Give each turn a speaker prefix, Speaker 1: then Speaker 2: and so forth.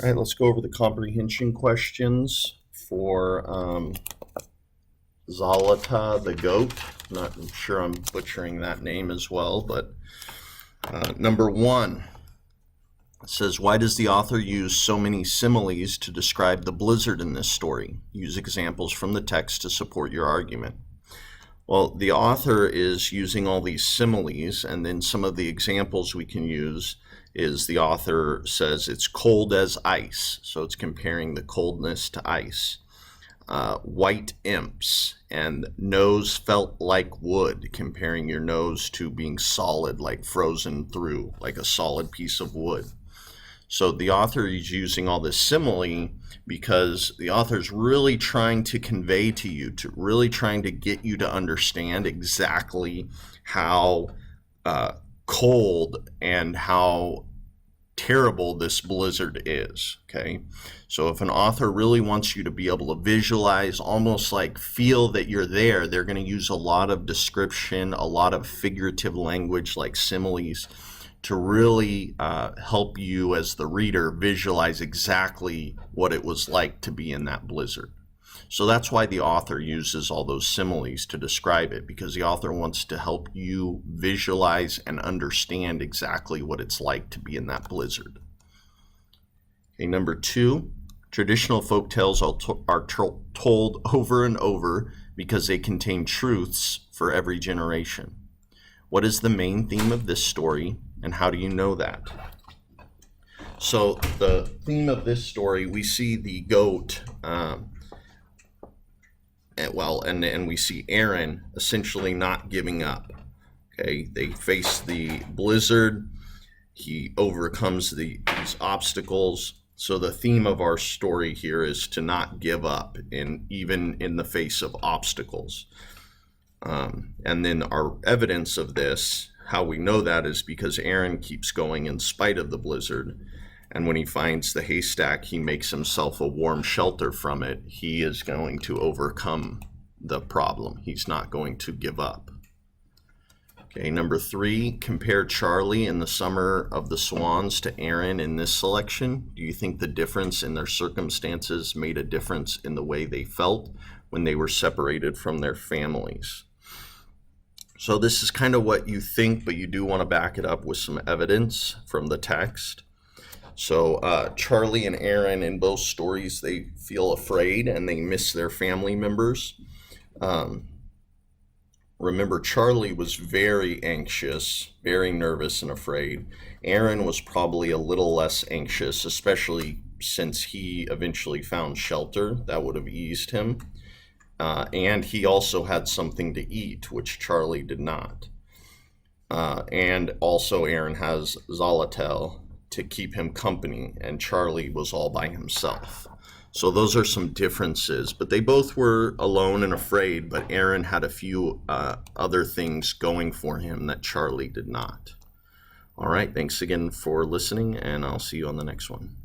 Speaker 1: All right, let's go over the comprehension questions for Zlateh the goat. I'm sure I'm butchering that name as well, but number one, it says, why does the author use so many similes to describe the blizzard in this story? Use examples from the text to support your argument. Well, the author is using all these similes, and then some of the examples we can use is the author says it's cold as ice, so it's comparing the coldness to ice. White imps, and nose felt like wood, comparing your nose to being solid, like frozen through, like a solid piece of wood. So the author is using all this simile because the author is really trying to convey to you, really trying to get you to understand exactly how cold and how terrible this blizzard is, okay? So if an author really wants you to be able to visualize, almost like feel that you're there, they're going to use a lot of description, a lot of figurative language like similes to really help you as the reader visualize exactly what it was like to be in that blizzard. So that's why the author uses all those similes to describe it, because the author wants to help you visualize and understand exactly what it's like to be in that blizzard. Okay, number two, traditional folk tales are told over and over because they contain truths for every generation. What is the main theme of this story, and how do you know that? So the theme of this story, we see the goat, and we see Aaron essentially not giving up. Okay, they face the blizzard. He overcomes these obstacles. So the theme of our story here is to not give up, even in the face of obstacles. And then our evidence of this, how we know that, is because Aaron keeps going in spite of the blizzard. And when he finds the haystack, he makes himself a warm shelter from it. He is going to overcome the problem. He's not going to give up. Okay, number three, compare Charlie in the Summer of the Swans to Aaron in this selection. Do you think the difference in their circumstances made a difference in the way they felt when they were separated from their families? So this is kind of what you think, but you do want to back it up with some evidence from the text. So Charlie and Aaron, in both stories, they feel afraid and they miss their family members. Remember, Charlie was very anxious, very nervous and afraid. Aaron was probably a little less anxious, especially since he eventually found shelter. That would have eased him. And he also had something to eat, which Charlie did not. And also Aaron has Zlateh to keep him company, and Charlie was all by himself. So those are some differences, but they both were alone and afraid, but Aaron had a few other things going for him that Charlie did not. All right, thanks again for listening, and I'll see you on the next one.